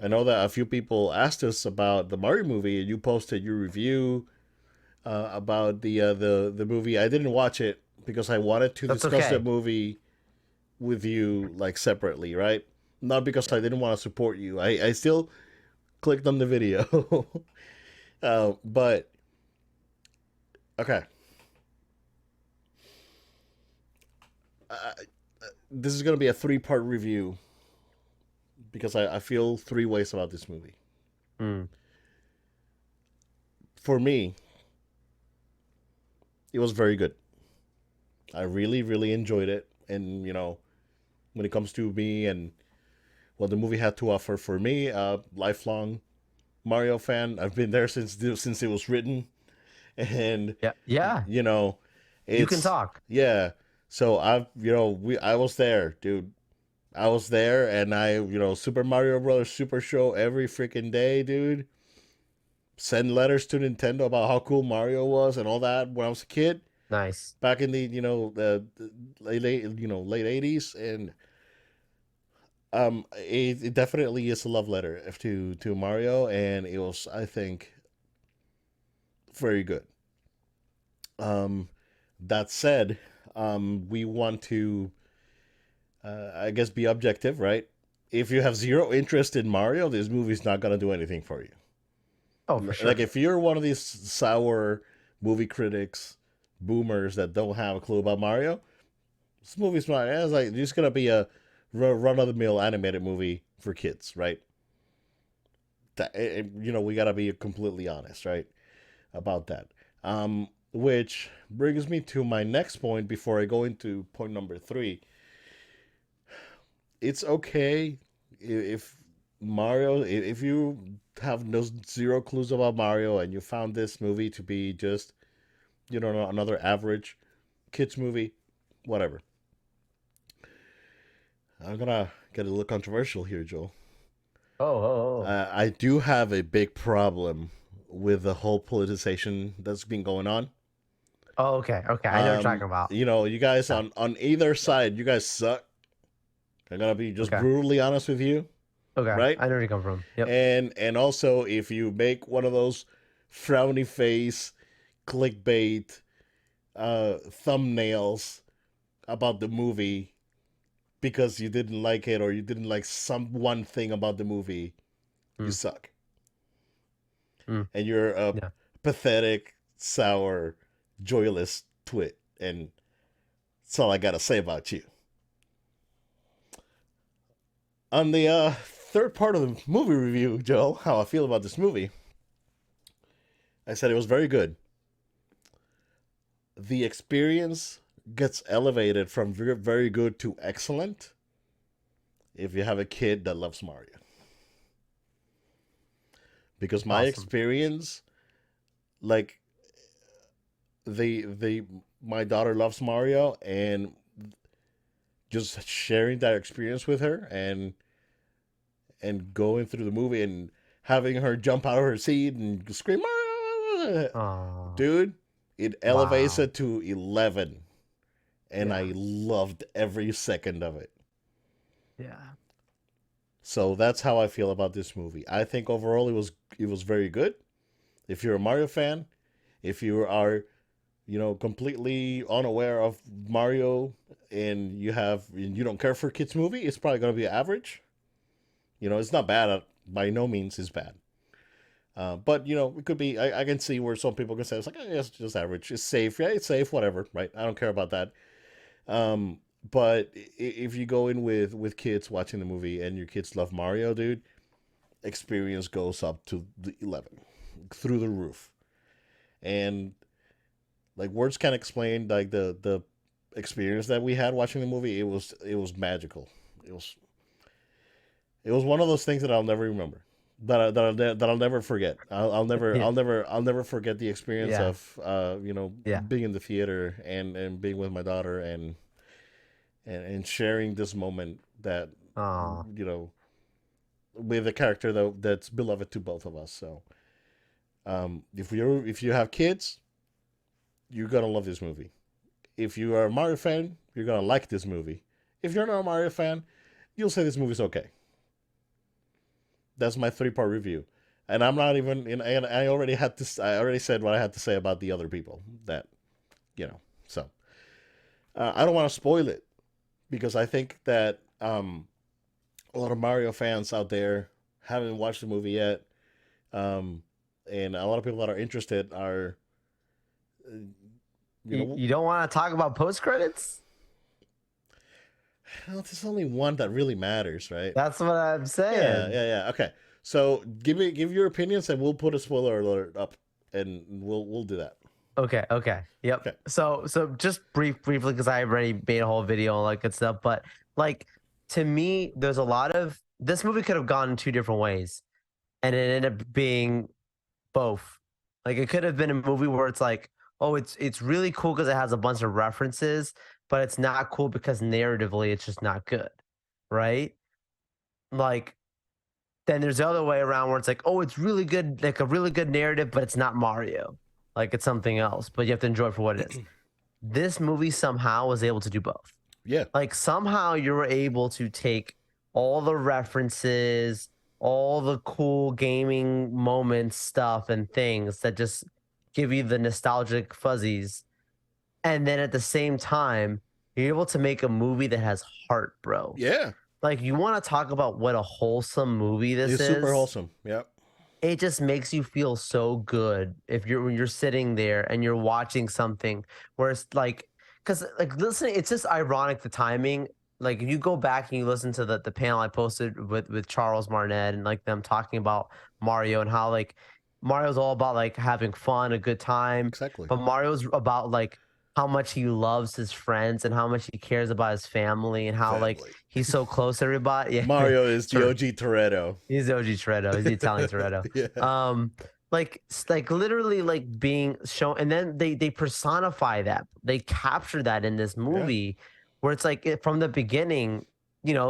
I know that a few people asked us about the Mario movie, and you posted your review about the movie. I didn't watch it because I wanted to That's discuss the okay. movie with you like separately, right? Not because Yeah. I didn't want to support you. I still clicked on the video, but okay. Uh, this is gonna be a three-part review because I feel three ways about this movie. Mm. For me, it was very good. I really, really enjoyed it, and when it comes to me and what the movie had to offer, for me, lifelong Mario fan. I've been there since it was written, and Yeah. Yeah. you know, You can it's talk. yeah. So I was there, dude. I was there, and Super Mario Brothers Super Show every freaking day, dude. Send letters to Nintendo about how cool Mario was and all that when I was a kid Nice. back in the late '80s, and it definitely is a love letter to Mario, and it was, I think, very good. Um, that said, we want to, I guess, be objective, right? If you have zero interest in Mario, this movie's not gonna do anything for you. Oh, for Like sure. if you're one of these sour movie critics, boomers that don't have a clue about Mario, this movie's not. It's like just gonna be a run of the mill animated movie for kids, right? We gotta be completely honest, right, about that. Which brings me to my next point before I go into point number three. It's okay if if you have no zero clues about Mario and you found this movie to be just another average kids movie, whatever. I'm gonna get a little controversial here, Joel. Oh, oh, oh. I do have a big problem with the whole politicization that's been going on. Oh, okay. Okay. I know what you're talking about. You guys Yeah. on either Yeah. side, you guys suck. I'm gonna be just Okay. brutally honest with you, Okay. right? I know where you come from. Yep. And also, if you make one of those frowny face clickbait thumbnails about the movie because you didn't like it or you didn't like some one thing about the movie, you Mm. suck. Mm. And you're a Yeah. pathetic, sour, joyless twit. And that's all I gotta say about you. On the third part of the movie review, Joe, how I feel about this movie, I said it was very good. The experience gets elevated from very good to excellent if you have a kid that loves Mario. Because my Awesome. experience, like the my daughter loves Mario, and just sharing that experience with her and going through the movie and having her jump out of her seat and scream Mario, Oh, dude, it elevates wow. it to 11, and Yeah. I loved every second of it. Yeah. So that's how I feel about this movie. I think overall it was very good. If you're a Mario fan, if you are completely unaware of Mario and you don't care for kids movie, it's probably going to be average. It's not bad. By no means is bad. But it could be. I can see where some people can say it's like, it's just average. It's safe. Yeah, it's safe. Whatever. Right. I don't care about that. Um, but if you go in with kids watching the movie and your kids love Mario, dude, experience goes up to the 11, through the roof. And like words can't explain like the experience that we had watching the movie. It was magical. It was it was one of those things that I'll never remember. That I'll never forget. Yeah. I'll never forget the experience Yeah. of Yeah. being in the theater and being with my daughter and sharing this moment that Oh, you know with a character that's beloved to both of us. So if you have kids, you're gonna love this movie. If you are a Mario fan, you're gonna like this movie. If you're not a Mario fan, you'll say this movie's okay. That's my 3-part review, and I'm not even. And I already had to. I already said what I had to say about the other people. That you know. So I don't want to spoil it because I think that a lot of Mario fans out there haven't watched the movie yet, um, and a lot of people that are interested are, uh, You don't want to talk about post credits? well, there's only one that really matters, right? That's what I'm Yeah, saying. yeah, yeah. Okay, so give your opinions, and we'll put a spoiler alert up, and we'll do that. Okay, okay. Yep. Okay. So just briefly, because I already made a whole video and all that good stuff, but like to me, there's a lot of this movie could have gone in two different ways, and it ended up being both. Like it could have been a movie where it's like, oh, it's really cool because it has a bunch of references, but it's not cool because narratively it's just not good, right? Like then there's the other way around where it's like, oh, it's really good, like a really good narrative, but it's not Mario. Like it's something else, but you have to enjoy it for what it is. This movie somehow was able to do both. Yeah. Like somehow you were able to take all the references, all the cool gaming moments, stuff, and things that just give you the nostalgic fuzzies. And then at the same time, you're able to make a movie that has heart, bro. Yeah. Like you want to talk about what a wholesome movie this It's is. super wholesome. Yep. It just makes you feel so good if you're when you're sitting there and you're watching something where it's like because like listening it's just ironic the timing. Like if you go back and you listen to the panel I posted with Charles Martinet and like them talking about Mario and how like Mario's all about like having fun, a good time, Exactly. but Mario's about like how much he loves his friends and how much he cares about his family and how like Family. he's so close to everybody. Yeah. Mario is the OG Toretto. He's the OG Toretto. He's the Italian Toretto. Yeah. Like literally like being shown, and then they personify that. They capture that in this movie, where it's like from the beginning,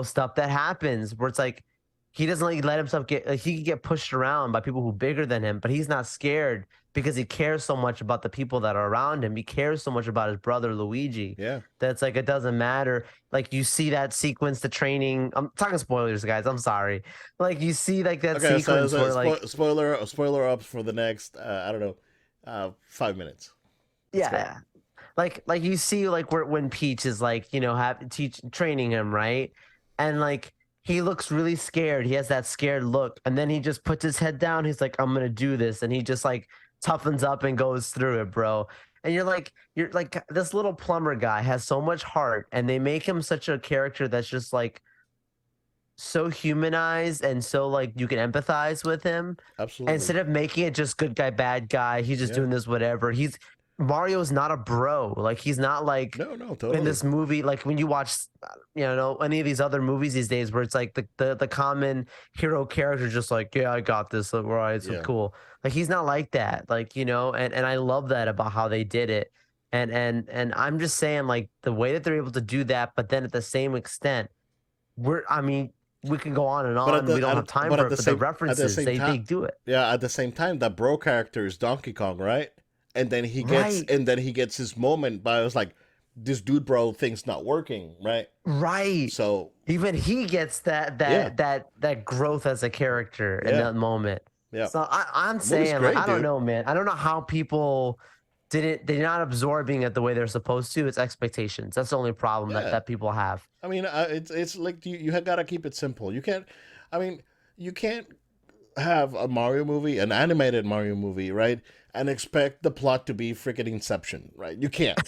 stuff that happens where it's like he doesn't like let himself get like, he can get pushed around by people who are bigger than him, but he's not scared because he cares so much about the people that are around him. He cares so much about his brother Luigi. Yeah. That's like it doesn't matter. Like you see that sequence, the training. I'm talking spoilers, guys. I'm sorry. Like you see like that sequence where like spoiler up for the next I don't know 5 minutes. Yeah. Like you see like where when Peach is like, training him, right? And like he looks really scared. He has that scared look. And then he just puts his head down. He's like, I'm gonna do this. And he just like toughens up and goes through it, bro. And you're like this little plumber guy has so much heart, and they make him such a character that's just like so humanized and so like you can empathize with him. Absolutely. Instead of making it just good guy, bad guy, he's just doing this whatever. Mario's not a bro. Like he's not like no, totally. in this movie. Like when you watch, any of these other movies these days, where it's like the common hero character, just like I got this. Like, right, so cool. Like he's not like that. Like and I love that about how they did it. And I'm just saying like the way that they're able to do that, but then at the same extent, we can go on and on. We don't have time for it, but the references they do it. Yeah, at the same time, that bro character is Donkey Kong, right? And then he gets his moment. But I was like, this dude, bro, thing's not working, right? Right. So even he gets that growth as a character in that moment. Yeah. So I'm saying, great, I don't know, man. I don't know how people they're not absorbing it the way they're supposed to. It's expectations. That's the only problem that people have. I mean, it's like you have got to keep it simple. You can't have a Mario movie, an animated Mario movie, right, and expect the plot to be freaking Inception, right? You can't.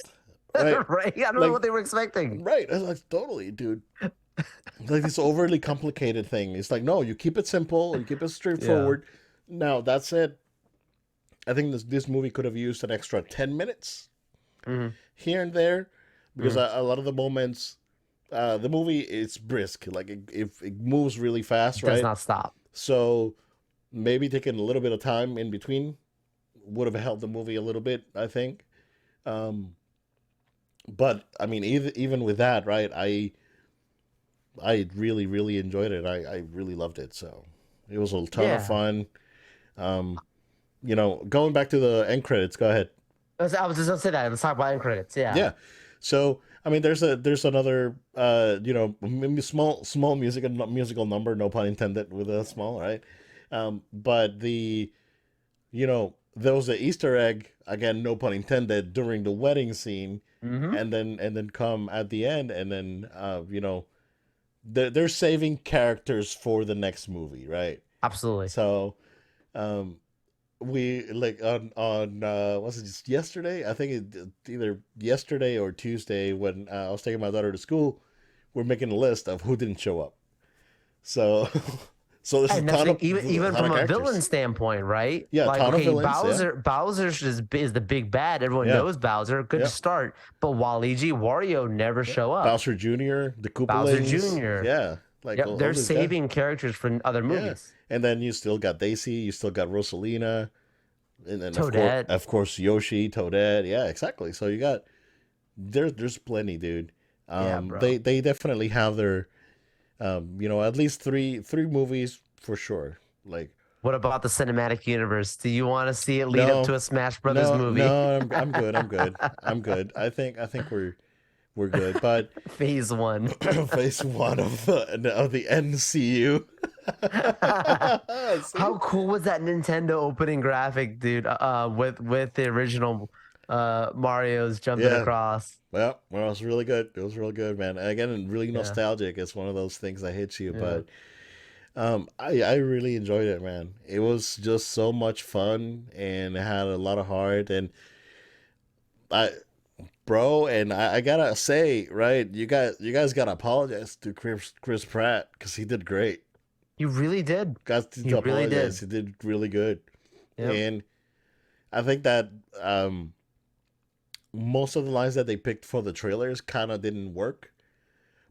Right? Right? I don't know what they were expecting. Right. I was like, totally, dude. Like this overly complicated thing. It's like, no, you keep it simple, you keep it straightforward. Yeah. Now, that said, I think this movie could have used an extra 10 minutes here and there, because a lot of the moments, the movie is brisk. Like it moves really fast, right? Does not stop. So maybe taking a little bit of time in between would have helped the movie a little bit, I think. But I mean, even with that, right? I really, really enjoyed it. I really loved it. So it was a ton of fun. Going back to the end credits. Go ahead. I was just gonna say that. Let's talk about end credits. Yeah. Yeah. So I mean, there's another small musical number, no pun intended, with a small, right? But there was an Easter egg, again, no pun intended, during the wedding scene, Hmm. and then come at the end, and then they're saving characters for the next movie, right? Absolutely. So um, we like on was it just yesterday? I think either yesterday or Tuesday when I was taking my daughter to school. We're making a list of who didn't show up. So so there's And that's even a even ton from of a villain characters. standpoint, right? Yeah, a Like, ton of okay, villains. Yeah, Bowser is the big bad. Everyone yeah, knows Bowser. Good yeah, start. But Waluigi, Wario never yeah. show up. Bowser Jr., the Bowser Koopalings. Jr. Yeah, like Yep, all they're these guys. saving characters for other Yeah, movies. and then you still got Daisy. You still got Rosalina, and then Toadette. of course Yoshi, Toadette. Yeah, exactly. So you got there's plenty, dude. Yeah, bro. They definitely have their at least three movies for sure. Like What about the cinematic universe? Do you want to see it lead up no, to a Smash Brothers movie? no, I'm good. I'm good. I think we're good. But Phase one. phase one of the NCU. See? How cool was that Nintendo opening graphic, dude? With the original Mario's jumping Yeah. across. Well, it was really good. It was really good, man. Again, really Yeah. nostalgic. It's one of those things that hits you, Yeah. but I really enjoyed it, man. It was just so much fun, and it had a lot of heart. And I, bro, and I gotta say, right, you guys gotta apologize to Chris Pratt because he did great. You really did. Got to You really apologize. did. He did really good, Yep. and I think that um most of the lines that they picked for the trailers kind of didn't work.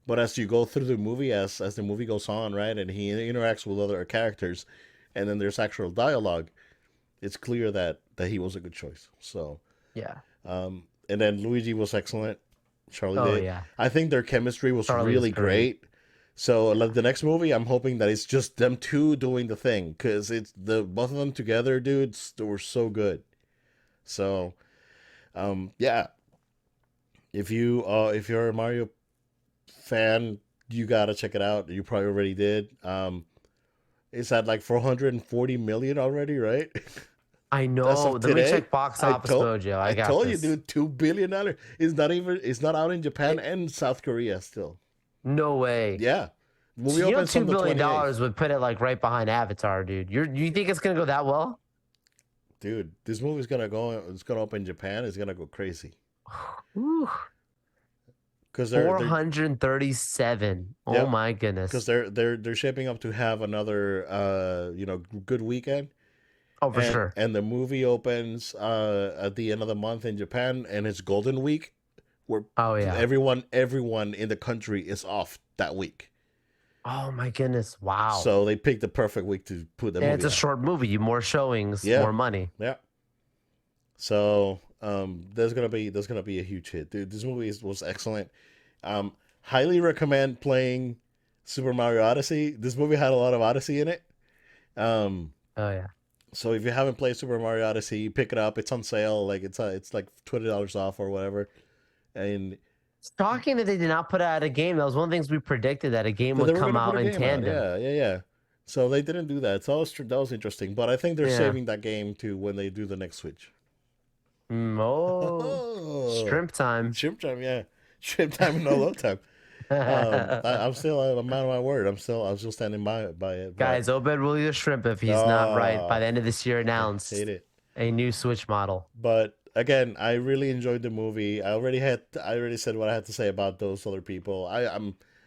But as you go through the movie, as the movie goes on, right, and he interacts with other characters, and then there's actual dialogue, it's clear that he was a good choice. So, Yeah. and then Luigi was excellent. Charlie Oh Day. yeah. I think their chemistry was Charlie was really great. great. So, like the next movie, I'm hoping that it's just them two doing the thing because it's the both of them together, dudes. They were so good. So, yeah, if you're a Mario fan, you gotta check it out. You probably already did. It's at like 440 million already, right? I As know. of Let me today, check Box Office Mojo. I I got told you, this. dude, $2 billion. It's not out in Japan It, and South Korea still. no way. Yeah, the movie So, opens $2 on the billion 28th. would put it like right behind Avatar, dude. You think it's gonna go that well? Dude, this movie's gonna go. It's gonna open in Japan. It's gonna go crazy Whew. because they're 437. Oh yep my because goodness. they're shaping up to have another good weekend. Oh, for sure. And the movie opens at the end of the month in Japan, and it's Golden Week, where Oh yeah. everyone in the country is off that week. Oh my goodness. Wow. So they picked the perfect week to put the And it's movie a out. short movie. More showings, Yeah, more money. yeah. So there's gonna be a huge hit, dude. This movie was excellent. Highly recommend playing Super Mario Odyssey. This movie had a lot of Odyssey in it. Um, Oh yeah. so if you haven't played Super Mario Odyssey, pick it up. It's on sale. Like it's like $20 off or whatever. And It's shocking that they did not put out a game. That was one of the things we predicted, that a game but would they were come gonna put out a in game out. tandem. Yeah, yeah, yeah. So they didn't do that. So that was interesting. But I think they're Yeah. saving that game to when they do the next Switch. Oh, Oh, shrimp time. shrimp time, yeah, shrimp time and no load time. I'm still a man of my word. I'm still standing by it. But Guys, Obed will eat a shrimp if he's not right by oh, the end of this year. I hate Announced it. a new Switch model. But again, I really enjoyed the movie. I already said what I had to say about those other people.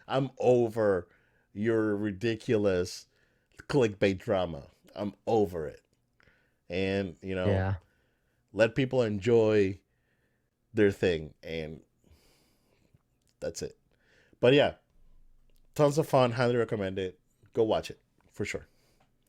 I'm over your ridiculous clickbait drama. I'm over it. And, Yeah. let people enjoy their thing, and that's it. But yeah, tons of fun. Highly recommend it. Go watch it for sure.